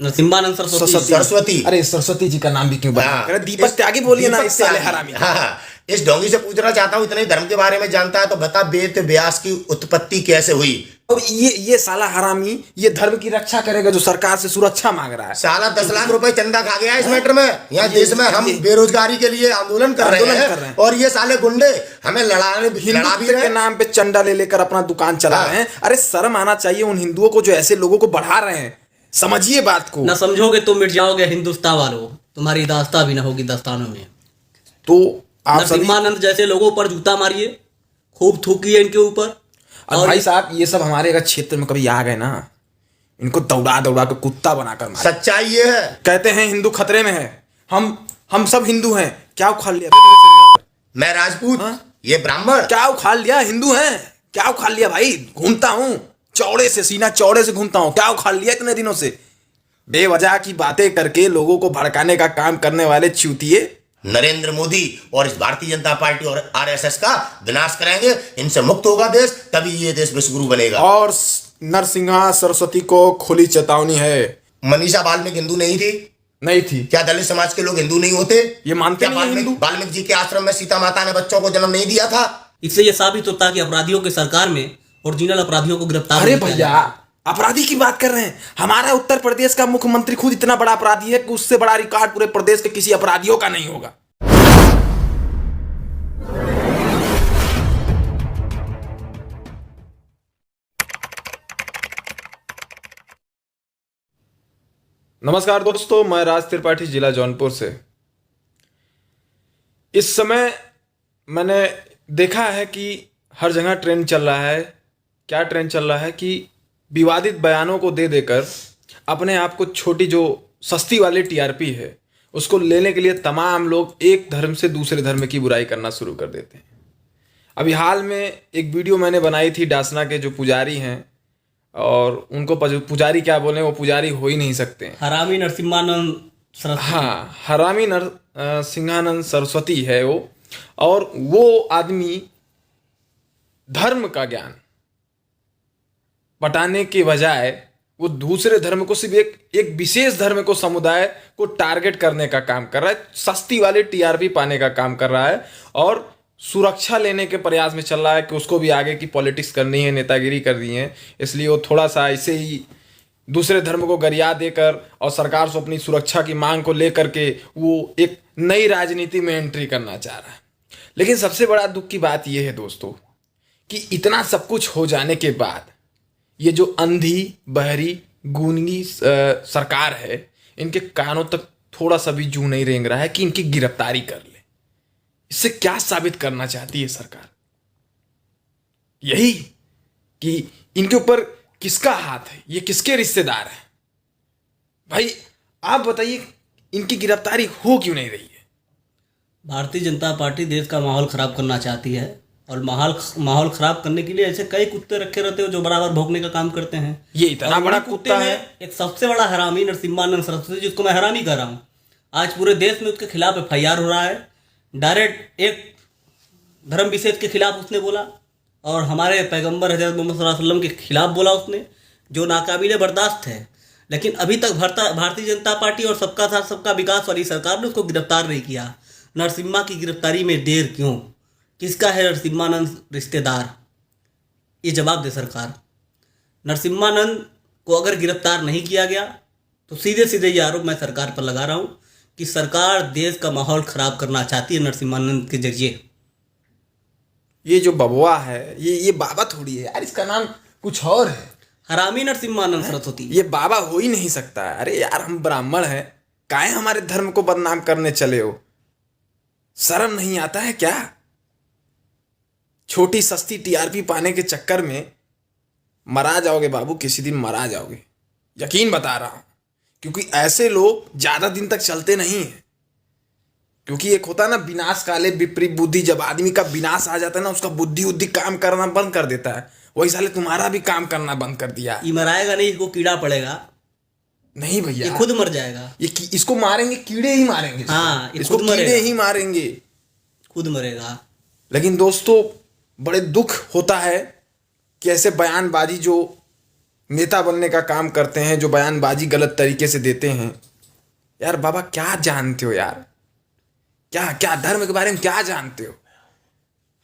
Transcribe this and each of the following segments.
नरसिम्हानंद सरस्वती। अरे सरस्वती जी का नाम भी क्यों बदनाम कर रहे? दीपक त्यागी बोलिए ना, इस साले हरामी। हाँ, इस ढोंगी से पूछना चाहता हूँ, इतने धर्म के बारे में जानता है तो बता, वेद व्यास की उत्पत्ति कैसे हुई? और ये साला हरामी ये धर्म की रक्षा करेगा जो सरकार से सुरक्षा मांग रहा है। साला 10 लाख रुपए चंदा खा गया इस मैटर में। यहाँ देश में हम बेरोजगारी के लिए आंदोलन कर रहे हैं और ये साले गुंडे हमें लड़ा भी रहे के नाम पे चंदा ले लेकर अपना दुकान चला रहे हैं। अरे शर्म आना चाहिए उन हिंदुओं को जो ऐसे लोगों को बढ़ा रहे हैं। समझिए बात को। ना समझोगे तो मिट जाओगे हिंदुस्तान वालों, तुम्हारी दास्तां भी ना होगी दस्तानों में। तो आप नरसिम्हानंद जैसे लोगों पर जूता मारिए, खूब थूकिए इनके ऊपर। और भाई साहब ये सब हमारे अगर क्षेत्र में कभी आ गए ना, इनको दौड़ा दौड़ा कर कुत्ता बनाकर मारे। सच्चाई ये है। कहते हैं हिंदू खतरे में है। हम सब हिंदू हैं। क्या उखाड़ लिया? मैं राजपूत, ये ब्राह्मण। क्या उखाड़ लिया? हिंदू हैं। क्या उखाड़ लिया भाई? घूमता हूँ चौड़े से, सीना चौड़े से घूमता हूँ। क्या उखाड़ लिया इतने दिनों से? बेवजह की बातें करके लोगों को भड़काने का काम करने वाले चूतिए नरेंद्र मोदी और इस भारतीय जनता पार्टी और आरएसएस का विनाश करेंगे। इनसे मुक्त होगा देश, तभी ये देश विश्वगुरु बनेगा। और नरसिम्हा सरस्वती को खुली चेतावनी है। मनीषा वाल्मीकि हिंदू नहीं थी? नहीं थी। क्या दलित समाज के लोग हिंदू नहीं होते? ये मानते नहीं हैं हिंदू? वाल्मीकि जी के आश्रम में सीता माता ने बच्चों को जन्म नहीं दिया था? इससे ये साबित होता है कि अपराधियों की सरकार में ओरिजिनल अपराधियों को गिरफ्तार। अरे भैया अपराधी की बात कर रहे हैं। हमारा उत्तर प्रदेश का मुख्यमंत्री खुद इतना बड़ा अपराधी है कि उससे बड़ा रिकॉर्ड पूरे प्रदेश के किसी अपराधियों का नहीं होगा। नमस्कार दोस्तों, मैं राज त्रिपाठी, जिला जौनपुर से। इस समय मैंने देखा है कि हर जगह ट्रेंड चल रहा है। क्या ट्रेंड चल रहा है कि विवादित बयानों को दे देकर अपने आप को छोटी जो सस्ती वाली टीआरपी है उसको लेने के लिए तमाम लोग एक धर्म से दूसरे धर्म की बुराई करना शुरू कर देते हैं। अभी हाल में एक वीडियो मैंने बनाई थी डासना के जो पुजारी हैं, और उनको पुजारी क्या बोले, वो पुजारी हो ही नहीं सकते हैं। हरामी नरसिम्हानंद सरस्वती। हाँ, हरामी नरसिम्हानंद सरस्वती है वो। और वो आदमी धर्म का ज्ञान बटाने के बजाय वो दूसरे धर्म को, सिर्फ एक विशेष धर्म को, समुदाय को टारगेट करने का काम कर रहा है, सस्ती वाली टीआरपी पाने का काम कर रहा है और सुरक्षा लेने के प्रयास में चल रहा है कि उसको भी आगे की पॉलिटिक्स करनी है, नेतागिरी करनी है। इसलिए वो थोड़ा सा ऐसे ही दूसरे धर्म को गरिया देकर और सरकार से अपनी सुरक्षा की मांग को लेकर के वो एक नई राजनीति में एंट्री करना चाह रहा है। लेकिन सबसे बड़ा दुख की बात यह है दोस्तों कि इतना सब कुछ हो जाने के बाद ये जो अंधी बहरी गूंगी सरकार है, इनके कानों तक थोड़ा सा भी जू नहीं रेंग रहा है कि इनकी गिरफ्तारी कर ले। इससे क्या साबित करना चाहती है सरकार? यही कि इनके ऊपर किसका हाथ है, ये किसके रिश्तेदार हैं। भाई आप बताइए, इनकी गिरफ्तारी हो क्यों नहीं रही है? भारतीय जनता पार्टी देश का माहौल खराब करना चाहती है और माहौल खराब करने के लिए ऐसे कई कुत्ते रखे रहते हो जो बराबर भौंकने का काम करते हैं। ये इतना बड़ा कुत्ता है। एक सबसे बड़ा हरामी नरसिम्हानंद सरस्वती, जिसको मैं हरामी कर रहा हूँ, आज पूरे देश में उसके खिलाफ एफआईआर हो रहा है। डायरेक्ट एक धर्म विशेष के खिलाफ उसने बोला और हमारे पैगंबर हजरत मोहम्मद सल्लल्लाहु अलैहि वसल्लम के खिलाफ बोला उसने, जो नाकाबिले बर्दाश्त है। लेकिन अभी तक भारतीय जनता पार्टी और सबका साथ सबका विकास वाली सरकार ने उसको गिरफ्तार नहीं किया। नरसिम्हा की गिरफ्तारी में देर क्यों? किसका है नरसिम्हानंद रिश्तेदार? ये जवाब दे सरकार। नरसिम्हानंद को अगर गिरफ्तार नहीं किया गया तो सीधे सीधे ये आरोप मैं सरकार पर लगा रहा हूँ कि सरकार देश का माहौल खराब करना चाहती है नरसिम्हानंद के जरिए। ये जो बबुआ है, ये बाबा थोड़ी है यार, इसका नाम कुछ और है। हरामी नरसिम्हानंद सरस्वती। ये बाबा हो ही नहीं सकता। अरे यार, हम ब्राह्मण हैं, काहे हमारे धर्म को बदनाम करने चले हो? शर्म नहीं आता है क्या? छोटी सस्ती टीआरपी पाने के चक्कर में मरा जाओगे बाबू, किसी दिन मरा जाओगे, यकीन बता रहा हूं। क्योंकि ऐसे लोग ज्यादा दिन तक चलते नहीं हैं। क्योंकि एक होता है ना विनाश काले विपरीत बुद्धि, जब आदमी का विनाश आ जाता है ना, उसका बुद्धि काम करना बंद कर देता है। वही साले तुम्हारा भी काम करना बंद कर दिया। ये मराएगा नहीं, इसको कीड़ा पड़ेगा। नहीं भैया, ये खुद मर जाएगा। इसको मारेंगे, कीड़े ही मारेंगे। हाँ, इसको कीड़े ही मारेंगे, खुद मरेगा। लेकिन दोस्तों बड़े दुख होता है कि ऐसे बयानबाजी जो नेता बनने का काम करते हैं, जो बयानबाजी गलत तरीके से देते हैं। यार बाबा क्या जानते हो यार, क्या क्या धर्म के बारे में क्या जानते हो?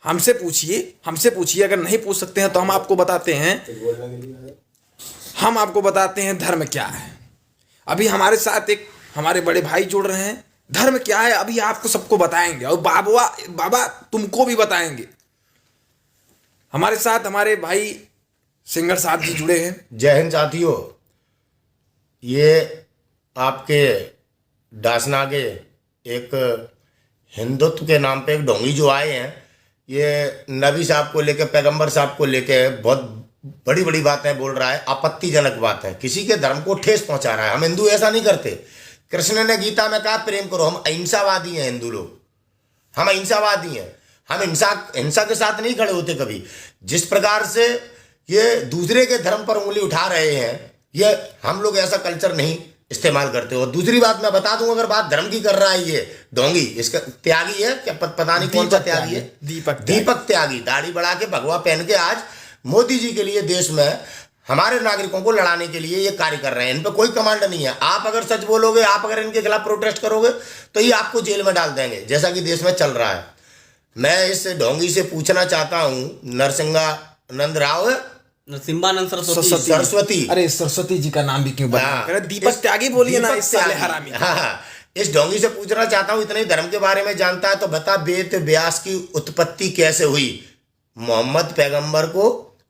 हमसे पूछिए। अगर नहीं पूछ सकते हैं तो हम आपको बताते हैं धर्म क्या है। अभी हमारे साथ एक हमारे बड़े भाई जुड़ रहे हैं, धर्म क्या है अभी आपको सबको बताएंगे, और बाबा तुमको भी बताएंगे। हमारे साथ हमारे भाई सिंगर साहब जी जुड़े हैं। जय हिंद साथियों। ये आपके डासना के एक हिंदुत्व के नाम पे एक ढोंगी जो आए हैं, ये नबी साहब को लेके, पैगंबर साहब को लेके बहुत बड़ी बड़ी बातें बोल रहा है, आपत्तिजनक बात है, किसी के धर्म को ठेस पहुंचा रहा है। हम हिंदू ऐसा नहीं करते। कृष्ण ने गीता में कहा प्रेम करो। हम अहिंसावादी हैं हिंदू लोग, हम अहिंसावादी हैं। हम हिंसा के साथ नहीं खड़े होते कभी। जिस प्रकार से ये दूसरे के धर्म पर उंगली उठा रहे हैं, ये हम लोग ऐसा कल्चर नहीं इस्तेमाल करते। और दूसरी बात मैं बता दूं, अगर बात धर्म की कर रहा है ये ढोंगी, इसका त्यागी है क्या, पता नहीं कौन सा त्यागी है, दीपक त्यागी, दाढ़ी बढ़ा के भगवा पहन के आज मोदी जी के लिए देश में हमारे नागरिकों को लड़ाने के लिए ये कार्य कर रहे हैं। इन पर कोई कमांड नहीं है। आप अगर सच बोलोगे, आप अगर इनके खिलाफ प्रोटेस्ट करोगे तो ये आपको जेल में डाल देंगे, जैसा कि देश में चल रहा है। मैं इस ढोंगी से पूछना चाहता हूँ, नरसिंहानंद राव है, नरसिम्हानंद सरस्वती, अरे सरस्वती जी का नाम भी क्यों बता, दीपक त्यागी बोलिए ना, इस साले हरामी। हाँ, इस ढोंगी से पूछना चाहता हूँ, इतने धर्म के बारे में जानता है तो बता, वेद व्यास की उत्पत्ति कैसे हुई? मोहम्मद पैगंबर को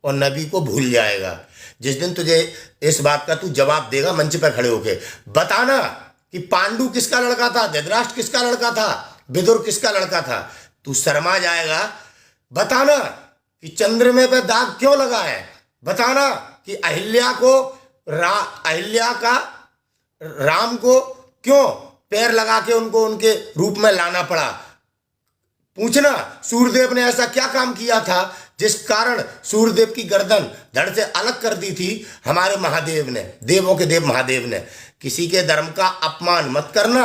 और नबी को भूल जाएगा। जिस दिन तुझे इस बात का तू जवाब देगा मंच पर खड़े होके, बताना कि पांडु किसका लड़का था, धृतराष्ट्र किसका लड़का था, विदुर किसका लड़का था, तू शर्मा जाएगा। बताना कि चंद्रमा पे दाग क्यों लगा है, बताना कि अहिल्या का राम को क्यों पैर लगा के उनको उनके रूप में लाना पड़ा। पूछना सूर्यदेव ने ऐसा क्या काम किया था जिस कारण सूर्यदेव की गर्दन धड़ से अलग कर दी थी हमारे महादेव ने, देवों के देव महादेव ने। किसी के धर्म का अपमान मत करना।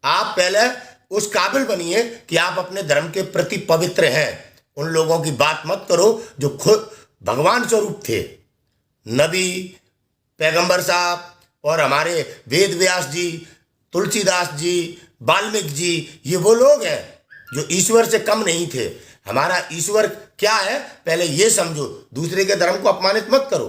आप पहले उस काबिल बनिए कि आप अपने धर्म के प्रति पवित्र हैं। उन लोगों की बात मत करो जो खुद भगवान स्वरूप थे। नबी, पैगंबर साहब और हमारे वेद व्यास जी, तुलसीदास जी, वाल्मीकि जी, ये वो लोग हैं जो ईश्वर से कम नहीं थे। हमारा ईश्वर क्या है पहले ये समझो, दूसरे के धर्म को अपमानित मत करो।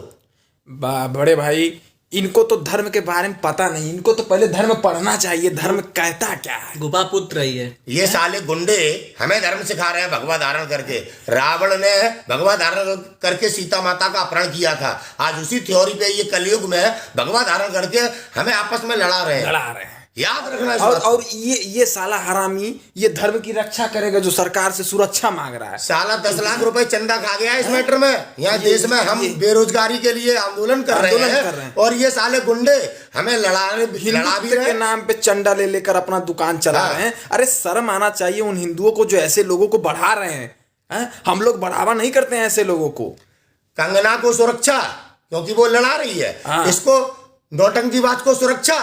बड़े भाई, इनको तो धर्म के बारे में पता नहीं, इनको तो पहले धर्म पढ़ना चाहिए, धर्म कहता क्या है। गुफा पुत्र ही है ये साले गुंडे हमें धर्म सिखा रहे हैं भगवा धारण करके। रावण ने भगवा धारण करके सीता माता का अपहरण किया था, आज उसी थ्योरी पे ये कलयुग में भगवा धारण करके हमें आपस में लड़ा रहे हैं। याद रखना। और ये साला हरामी ये धर्म की रक्षा करेगा जो सरकार से सुरक्षा मांग रहा है। साला 10 लाख रुपए चंदा खा गया इस मैटर में। यहाँ देश में हम बेरोजगारी के लिए आंदोलन कर रहे हैं और ये साले गुंडे हमें लड़ा भी रहे के नाम पे चंदा ले लेकर अपना दुकान चला रहे हैं। अरे शर्म आना चाहिए उन हिंदुओं को जो ऐसे लोगों को बढ़ा रहे हैं। हम लोग बढ़ावा नहीं करते हैं ऐसे लोगों को। कंगना को सुरक्षा क्योंकि वो लड़ा रही है, इसको नौटंकीबाज को सुरक्षा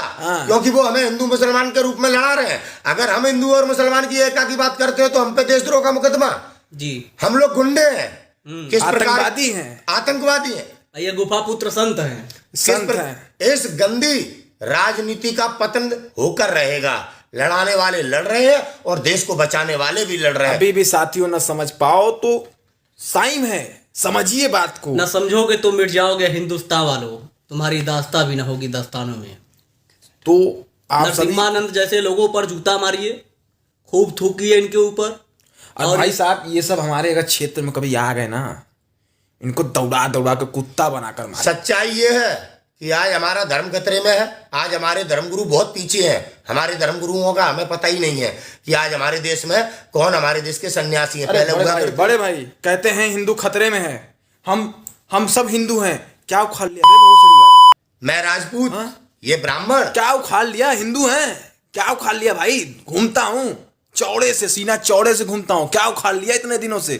क्योंकि वो हमें हिंदू मुसलमान के रूप में लड़ा रहे हैं। अगर हम हिंदू और मुसलमान की एकता की बात करते हो तो हम पे देशद्रोह का मुकदमा जी। हम लोग गुंडे हैं, किस आतंकवादी हैं, आतंकवादी हैं। ये गुफा पुत्र संत हैं। इस गंदी राजनीति का पतन होकर रहेगा। लड़ाने वाले लड़ रहे हैं और देश को बचाने वाले भी लड़ रहे हैं। अभी भी साथियों न समझ पाओ तो साइम है, समझिए बात को। न समझोगे तो मिट जाओगे हिंदुस्तान वालों, तुम्हारी दास्ता भी ना होगी दास्तानों में। तो आप नरसिम्हानंद जैसे लोगों पर जूता मारिए, खूब थूकिए इनके ऊपर। और भाई साहब ये सब हमारे अगर क्षेत्र में कभी आ गए ना, इनको दौड़ा दौड़ा कर कुत्ता बनाकर मारे। सच्चाई ये है कि आज हमारा धर्म खतरे में है। आज हमारे धर्मगुरु बहुत पीछे हैं। हमारे धर्मगुरुओं का हमें पता ही नहीं है कि आज हमारे देश में कौन हमारे देश के सन्यासी हैं। पहले बड़े भाई कहते हैं हिंदू खतरे में है, हम सब हिंदू हैं। क्या उखाड़ लिया बहुत सारी बात। मैं राजपूत, ये ब्राह्मण, क्या उखाड़ लिया? हिंदू हैं, क्या उखाड़ लिया भाई? घूमता हूं चौड़े से, सीना चौड़े से घूमता हूं, क्या उखाड़ लिया इतने दिनों से?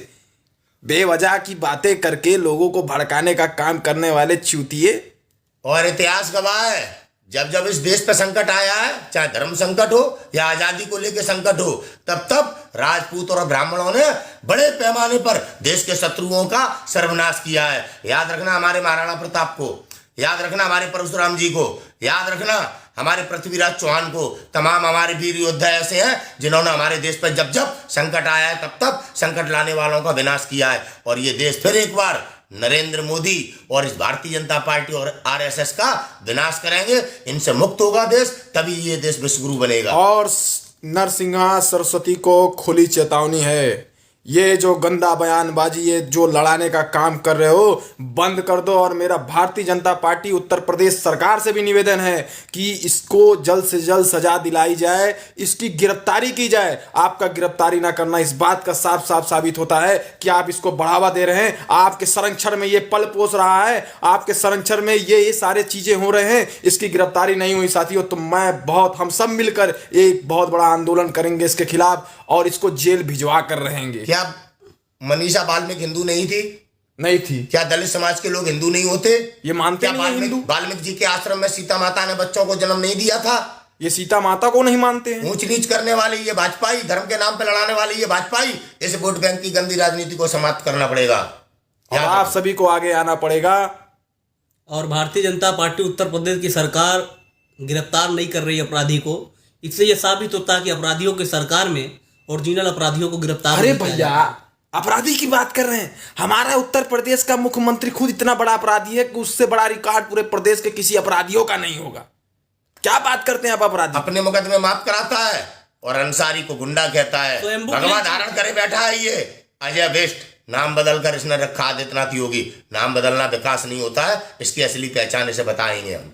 बेवजह की बातें करके लोगों को भड़काने का काम करने वाले चूतिए। और इतिहास गवाह है जब जब इस देश पे संकट आया है, चाहे धर्म संकट हो या आजादी को लेकर संकट हो, तब तब राजपूत और ब्राह्मणों ने बड़े पैमाने पर देश के शत्रुओं का सर्वनाश किया है। याद रखना हमारे महाराणा प्रताप को, याद रखना हमारे परशुराम जी को, याद रखना हमारे पृथ्वीराज चौहान को। तमाम हमारे वीर योद्धा ऐसे हैं जिन्होंने हमारे देश पर जब जब संकट आया है तब तब संकट लाने वालों का विनाश किया है। और ये देश फिर एक बार नरेंद्र मोदी और इस भारतीय जनता पार्टी और आरएसएस का विनाश करेंगे। इनसे मुक्त होगा देश, तभी ये देश विश्वगुरु बनेगा। और नरसिंहा सरस्वती को खुली चेतावनी है, ये जो गंदा बयानबाजी, ये जो लड़ाने का काम कर रहे हो बंद कर दो। और मेरा भारतीय जनता पार्टी उत्तर प्रदेश सरकार से भी निवेदन है कि इसको जल्द से जल्द सजा दिलाई जाए, इसकी गिरफ्तारी की जाए। आपका गिरफ्तारी ना करना इस बात का साफ साफ साबित होता है कि आप इसको बढ़ावा दे रहे हैं। आपके संरक्षण में ये पल पोस रहा है, आपके संरक्षण में ये सारे चीजें हो रहे हैं। इसकी गिरफ्तारी नहीं हुई साथियों तो हम सब मिलकर एक बहुत बड़ा आंदोलन करेंगे इसके खिलाफ और इसको जेल भिजवा कर रहेंगे। क्या मनीषा वाल्मीकि हिंदू नहीं थी? नहीं थी। क्या दलित समाज के लोग हिंदू नहीं होते? ये मानते नहीं हैं हिंदू। वाल्मीकि जी के आश्रम में सीता माता ने बच्चों को जन्म नहीं दिया था? ये सीता माता को नहीं मानते हैं। ऊंच नीच करने वाली ये भाजपा, धर्म के नाम पे लड़ाने वाली ये भाजपा, इस वोट बैंक की गंदी राजनीति को समाप्त करना पड़ेगा और आप सभी को आगे आना पड़ेगा। और भारतीय जनता पार्टी उत्तर प्रदेश की सरकार गिरफ्तार नहीं कर रही अपराधी को। इससे यह साबित होता है कि अपराधियों की सरकार में ओरिजिनल अपराधियों को गिरफ्तार अरे नहीं किया भैया, जाता। अपराधी की बात कर रहे हैं। हमारा उत्तर प्रदेश का मुख्यमंत्री खुद इतना बड़ा अपराधी है कि उससे बड़ा रिकॉर्ड पूरे प्रदेश के किसी अपराधियों का नहीं होगा। क्या बात करते हैं आप? अपराधी अपने मुकदमे माफ कराता है और अंसारी को गुंडा कहता है। तो भगवा धारण करे बैठा है ये अजय बेस्ट। नाम बदलकर इसने रखा आदित्यनाथ योगी। नाम बदलना विकास नहीं होता है, इसकी असली पहचान इसे बताएंगे हम।